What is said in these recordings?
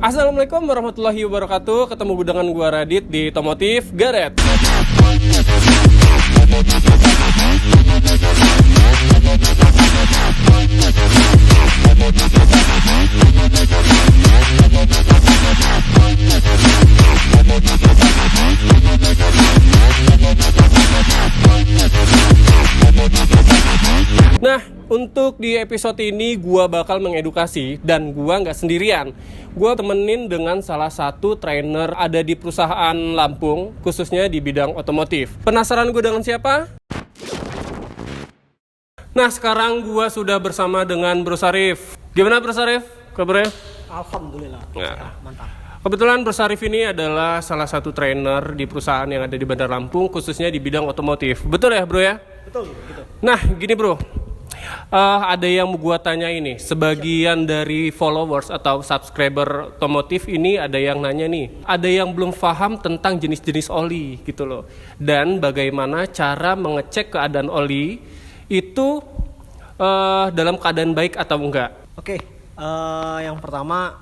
Assalamualaikum warahmatullahi wabarakatuh. Ketemu dengan gua Radit di Otomotif Garret. Nah, untuk di episode ini gua bakal mengedukasi dan gua nggak sendirian. Gua temenin dengan salah satu trainer ada di perusahaan Lampung, khususnya di bidang otomotif. Penasaran gue dengan siapa? Nah, sekarang gua sudah bersama dengan Bro Sarif. Gimana Bro Sarif? Kabarnya? Alhamdulillah. Nah, Mantap. kebetulan Bro Sarif ini adalah salah satu trainer di perusahaan yang ada di Bandar Lampung, khususnya di bidang otomotif. Betul ya Bro ya? Betul, gitu. Nah, gini Bro. Ada yang mau gua tanya ini, sebagian dari followers atau subscriber otomotif ini ada yang nanya nih, ada yang belum paham tentang jenis-jenis oli gitu loh, dan bagaimana cara mengecek keadaan oli itu dalam keadaan baik atau enggak. Oke, yang pertama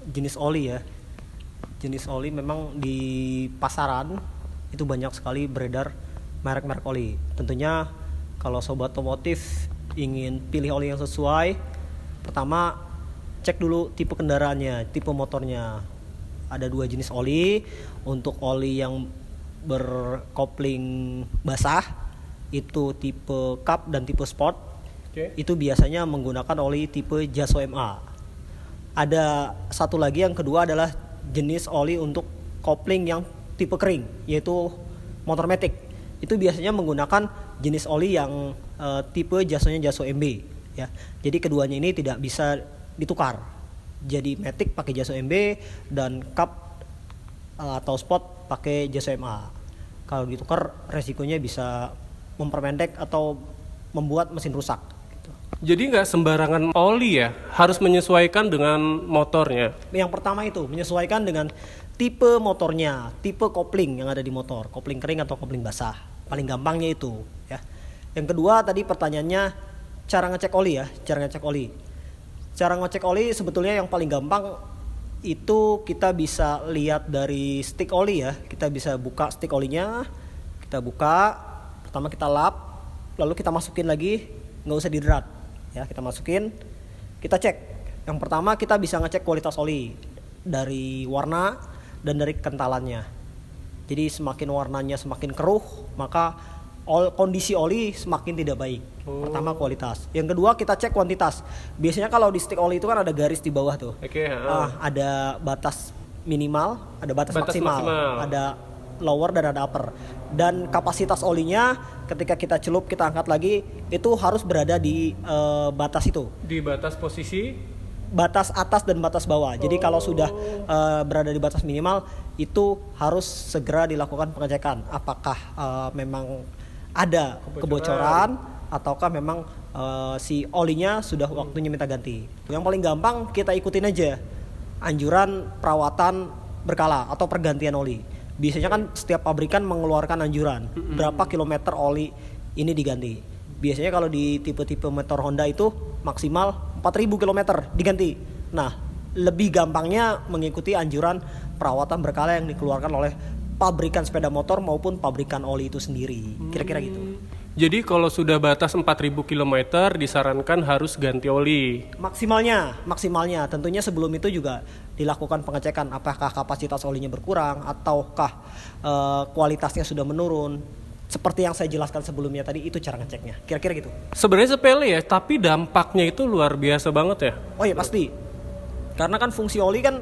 jenis oli ya. Jenis oli memang di pasaran itu banyak sekali beredar merek-merek oli. Tentunya kalau sobat otomotif ingin pilih oli yang sesuai, pertama cek dulu tipe kendaraannya, tipe motornya. Ada dua jenis oli. Untuk oli yang berkopling basah itu tipe cup dan tipe sport. Itu biasanya menggunakan oli tipe Jaso MA. Ada satu lagi yang kedua adalah jenis oli untuk kopling yang tipe kering, yaitu motor matic. Itu biasanya menggunakan jenis oli yang tipe Jasonya Jaso MB ya. Jadi keduanya ini tidak bisa ditukar. Jadi matic pakai Jaso MB dan cup atau sport pakai Jaso MA. Kalau ditukar resikonya bisa memperpendek atau membuat mesin rusak. Jadi nggak sembarangan oli ya, harus menyesuaikan dengan motornya. Yang pertama itu menyesuaikan dengan tipe motornya, tipe kopling yang ada di motor, kopling kering atau kopling basah. Paling gampangnya itu ya. Yang kedua tadi pertanyaannya cara ngecek oli ya, cara ngecek oli. Cara ngecek oli sebetulnya yang paling gampang itu kita bisa lihat dari stick oli ya. Kita bisa buka stick olinya, kita buka, pertama kita lap, lalu kita masukin lagi, nggak usah diderat ya, kita masukin, kita cek. Yang pertama kita bisa ngecek kualitas oli dari warna dan dari kentalannya. Jadi semakin warnanya semakin keruh, maka kondisi oli semakin tidak baik. Pertama kualitas. Yang kedua kita cek kuantitas. Biasanya kalau di stick oli itu kan ada garis di bawah tuh. Ada batas minimal, ada batas maksimal, ada lower dan ada upper. Dan kapasitas olinya ketika kita celup, kita angkat lagi, itu harus berada di batas itu. Di batas posisi? Batas atas dan batas bawah. Jadi kalau sudah berada di batas minimal, itu harus segera dilakukan pengecekan. Apakah memang ada kebocoran ataukah memang si olinya sudah waktunya minta ganti. Yang paling gampang kita ikutin aja anjuran perawatan berkala atau pergantian oli. Biasanya kan setiap pabrikan mengeluarkan anjuran berapa kilometer oli ini diganti. Biasanya kalau di tipe-tipe motor Honda itu maksimal 4.000 km diganti. Nah, lebih gampangnya mengikuti anjuran perawatan berkala yang dikeluarkan oleh pabrikan sepeda motor maupun pabrikan oli itu sendiri. Kira-kira gitu. Jadi kalau sudah batas 4.000 km disarankan harus ganti oli. Maksimalnya. Tentunya sebelum itu juga dilakukan pengecekan apakah kapasitas olinya berkurang ataukah kualitasnya sudah menurun. Seperti yang saya jelaskan sebelumnya tadi, itu cara ngeceknya. Kira-kira gitu. Sebenarnya sepele ya, tapi dampaknya itu luar biasa banget ya. Oh iya pasti. Karena kan fungsi oli kan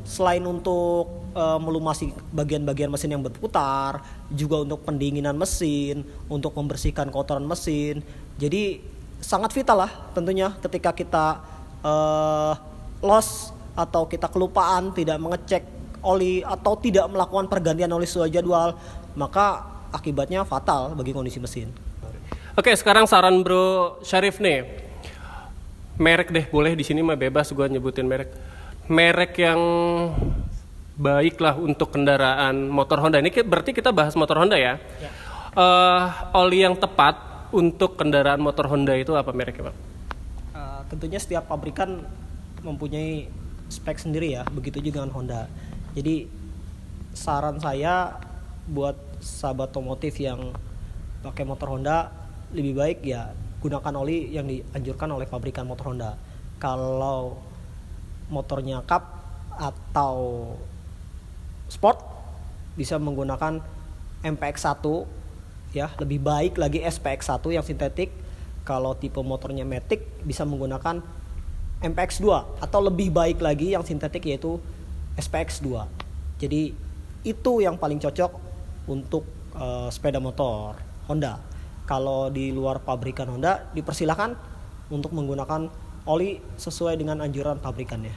selain untuk melumasi bagian-bagian mesin yang berputar, juga untuk pendinginan mesin, untuk membersihkan kotoran mesin. Jadi sangat vital lah tentunya ketika kita loss atau kita kelupaan tidak mengecek oli atau tidak melakukan pergantian oli sesuai jadwal, maka akibatnya fatal bagi kondisi mesin. Oke, sekarang saran Bro Syarif nih. Merek deh, boleh di sini mah bebas gua nyebutin merek. Merek yang baik lah untuk kendaraan motor Honda. Ini berarti kita bahas motor Honda ya. Oli yang tepat untuk kendaraan motor Honda itu apa mereknya, Pak? Tentunya setiap pabrikan mempunyai spek sendiri ya, begitu juga dengan Honda. Jadi saran saya buat sahabat otomotif yang pakai motor Honda, lebih baik ya gunakan oli yang dianjurkan oleh pabrikan motor Honda. Kalau motornya cup atau sport bisa menggunakan MPX1 ya, lebih baik lagi SPX1 yang sintetik. Kalau tipe motornya Matic bisa menggunakan MPX2 atau lebih baik lagi yang sintetik yaitu SPX2. Jadi itu yang paling cocok untuk sepeda motor Honda. Kalau di luar pabrikan Honda dipersilakan untuk menggunakan oli sesuai dengan anjuran pabrikannya.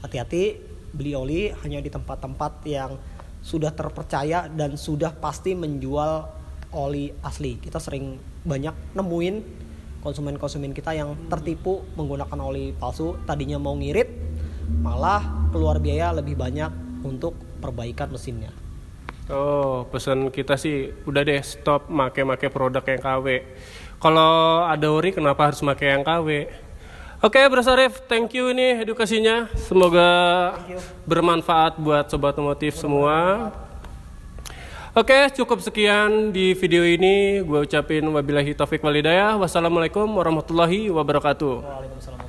Hati-hati beli oli hanya di tempat-tempat yang sudah terpercaya dan sudah pasti menjual oli asli. Kita sering banyak nemuin konsumen-konsumen kita yang tertipu menggunakan oli palsu. Tadinya mau ngirit, malah keluar biaya lebih banyak untuk perbaikan mesinnya. Oh, pesan kita sih udah deh stop make produk yang KW. Kalau ada ori kenapa harus make yang KW? Oke, Bro Sarif, thank you ini edukasinya. Semoga bermanfaat buat sobat otomotif semua. Oke, cukup sekian di video ini. Gue ucapin wabillahi taufik walhidayah. Wassalamualaikum warahmatullahi wabarakatuh. Waalaikumsalam.